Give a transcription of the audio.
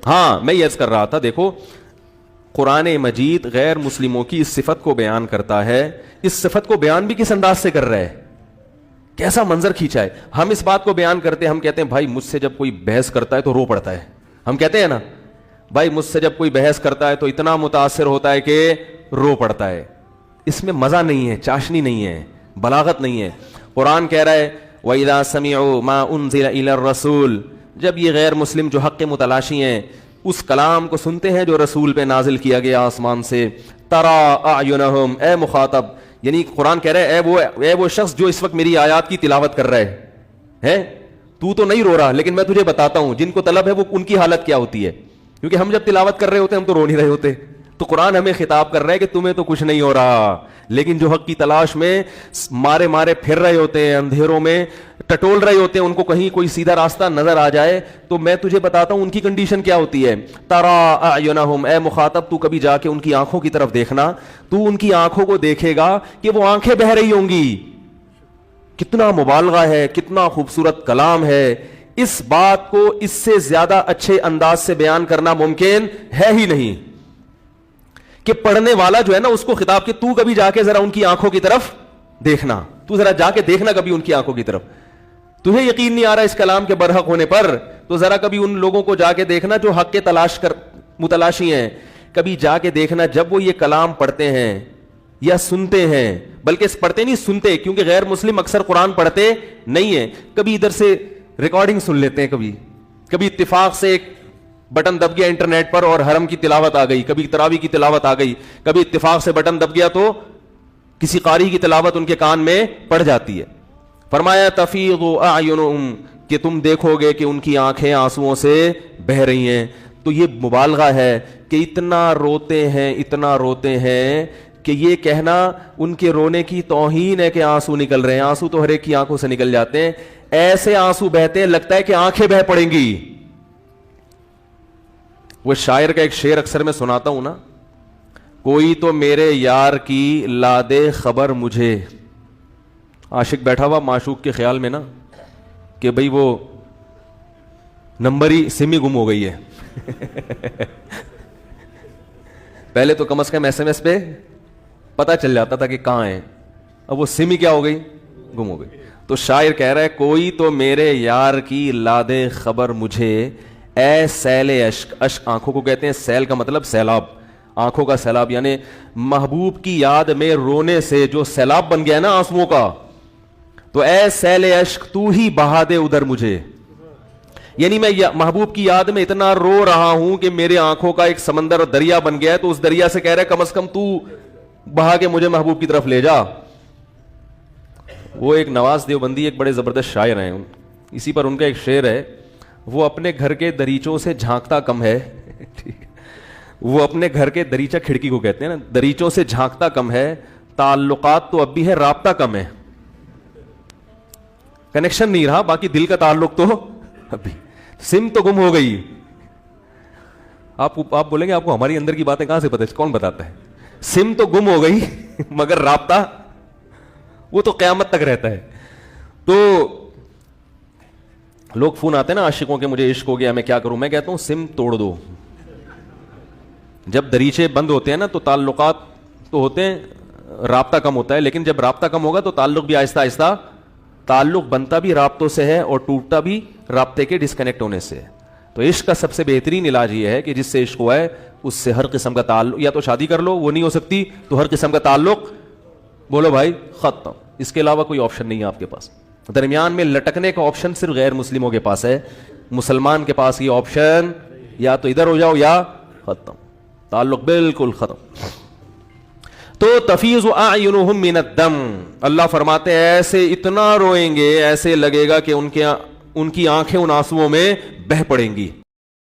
ہاں میں یہ عرض کر رہا تھا، دیکھو قرآن مجید غیر مسلموں کی اس صفت کو بیان کرتا ہے، اس صفت کو بیان بھی کس انداز سے کر رہا ہے، کیسا منظر کھینچا ہے. ہم اس بات کو بیان کرتے ہیں، ہم کہتے ہیں بھائی مجھ سے جب کوئی بحث کرتا ہے تو رو پڑتا ہے. ہم کہتے ہیں نا بھائی مجھ سے جب کوئی بحث کرتا ہے تو اتنا متاثر ہوتا ہے کہ رو پڑتا ہے. اس میں مزہ نہیں ہے، چاشنی نہیں ہے، بلاغت نہیں ہے. قرآن کہہ رہا ہے وَإِذَا سَمِعُوا مَا أُنزِلَ إِلَى الرَّسُولِ، جب یہ غیر مسلم جو حق کے متلاشی ہیں اس کلام کو سنتے ہیں جو رسول پہ نازل کیا گیا آسمان سے، تَرَىٰ أَعْيُنَهُمْ، اے مخاطب، یعنی قرآن کہہ رہا ہے اے وہ شخص جو اس وقت میری آیات کی تلاوت کر رہا ہے تو نہیں رو رہا، لیکن میں تجھے بتاتا ہوں جن کو طلب ہے وہ ان کی حالت کیا ہوتی ہے. کیونکہ ہم جب تلاوت کر رہے ہوتے ہیں ہم تو رو نہیں رہے ہوتے. تو قرآن ہمیں خطاب کر رہا ہے کہ تمہیں تو کچھ نہیں ہو رہا، لیکن جو حق کی تلاش میں مارے پھر رہے ہوتے ہیں، اندھیروں میں ٹٹول رہے ہوتے ہیں، ان کو کہیں کوئی سیدھا راستہ نظر آ جائے تو میں تجھے بتاتا ہوں ان کی کنڈیشن کیا ہوتی ہے. تَرَىٰ أَعْيُنَهُمْ، اے مخاطب تو کبھی جا کے ان کی آنکھوں کی طرف دیکھنا، تو ان کی آنکھوں کو دیکھے گا کہ وہ آنکھیں بہہ رہی ہوں گی. کتنا مبالغہ ہے، کتنا خوبصورت کلام ہے. اس بات کو اس سے زیادہ اچھے انداز سے بیان کرنا ممکن ہے ہی نہیں کہ پڑھنے والا جو ہے نا اس کو خطاب کہ تو کبھی جا کے ذرا ان کی آنکھوں کی طرف دیکھنا، تو ذرا جا کے دیکھنا کبھی ان کی آنکھوں کی طرف. تجھے یقین نہیں آ رہا اس کلام کے برحق ہونے پر تو ذرا کبھی ان لوگوں کو جا کے دیکھنا جو حق کے متلاشی ہیں. کبھی جا کے دیکھنا جب وہ یہ کلام پڑھتے ہیں یا سنتے ہیں، بلکہ پڑھتے نہیں سنتے، کیونکہ غیر مسلم اکثر قرآن پڑھتے نہیں ہیں. کبھی ادھر سے ریکارڈنگ سن لیتے ہیں، کبھی اتفاق سے ایک بٹن دب گیا انٹرنیٹ پر اور حرم کی تلاوت آ گئی، کبھی تراوی کی تلاوت آ گئی، کبھی اتفاق سے بٹن دب گیا تو کسی قاری کی تلاوت ان کے کان میں پڑ جاتی ہے. فرمایا تفیض اعینہم، کہ تم دیکھو گے کہ ان کی آنکھیں آنسوؤں سے بہہ رہی ہیں. تو یہ مبالغہ ہے کہ اتنا روتے ہیں کہ یہ کہنا ان کے رونے کی توہین ہے کہ آنسو نکل رہے ہیں. آنسو تو ہر ایک کی آنکھوں سے نکل جاتے ہیں، ایسے آنسو بہتے ہیں لگتا ہے کہ آنکھیں بہ پڑیں گی. وہ شاعر کا ایک شعر اکثر میں سناتا ہوں نا، کوئی تو میرے یار کی لا دے خبر مجھے. عاشق بیٹھا ہوا معشوق کے خیال میں نا کہ بھئی وہ نمبر ہی سم ہی گم ہو گئی ہے. پہلے تو کم از کم ایس ایم ایس پہ پتہ چل جاتا تھا کہ کہاں ہے، اب وہ سم ہی کیا ہو گئی، گم ہو گئی. تو شاعر کہہ رہا ہے کوئی تو میرے یار کی لا دے خبر مجھے، اے سیل اشک. اشک آنکھوں کو کہتے ہیں، سیل کا مطلب سیلاب، آنکھوں کا سیلاب، یعنی محبوب کی یاد میں رونے سے جو سیلاب بن گیا ہے نا آنسوؤں کا، تو اے سیل اشک تو ہی بہا دے ادھر مجھے. یعنی میں محبوب کی یاد میں اتنا رو رہا ہوں کہ میرے آنکھوں کا ایک سمندر دریا بن گیا ہے، تو اس دریا سے کہہ رہا ہے کم از کم تو بہا کے مجھے محبوب کی طرف لے جا. وہ ایک نواز دیوبندی ایک بڑے زبردست شاعر ہیں، اسی پر ان کا ایک شعر ہے، وہ اپنے گھر کے دریچوں سے جھانکتا کم ہے. وہ اپنے گھر کے دریچہ کھڑکی کو کہتے ہیں نا، دریچوں سے جھانکتا کم ہے، تعلقات تو اب بھی ہے رابطہ کم ہے. کنیکشن نہیں رہا، باقی دل کا تعلق تو ابھی. سم تو گم ہو گئی. آپ بولیں گے آپ کو ہماری اندر کی باتیں کہاں سے پتہ، کون بتاتا ہے؟ سم تو گم ہو گئی مگر رابطہ وہ تو قیامت تک رہتا ہے. تو لوگ فون آتے ہیں نا عاشقوں کے، مجھے عشق ہو گیا میں کیا کروں، میں کہتا ہوں سم توڑ دو. جب دریچے بند ہوتے ہیں نا تو تعلقات تو ہوتے ہیں، رابطہ کم ہوتا ہے، لیکن جب رابطہ کم ہوگا تو تعلق بھی آہستہ آہستہ، تعلق بنتا بھی رابطوں سے ہے اور ٹوٹتا بھی رابطے کے ڈسکنیکٹ ہونے سے. تو عشق کا سب سے بہترین علاج یہ ہے کہ جس سے عشق ہوا ہے اس سے ہر قسم کا تعلق، یا تو شادی کر لو، وہ نہیں ہو سکتی تو ہر قسم کا تعلق بولو بھائی ختم. اس کے علاوہ کوئی آپشن نہیں ہے آپ کے پاس. درمیان میں لٹکنے کا آپشن صرف غیر مسلموں کے پاس ہے، مسلمان کے پاس یہ آپشن یا تو ادھر ہو جاؤ یا ختم، تعلق بالکل ختم. تو تفیض اعینہم من الدم، اللہ فرماتے ہیں ایسے اتنا روئیں گے، ایسے لگے گا کہ ان کی آنکھیں ان آنسوؤں میں بہہ پڑیں گی.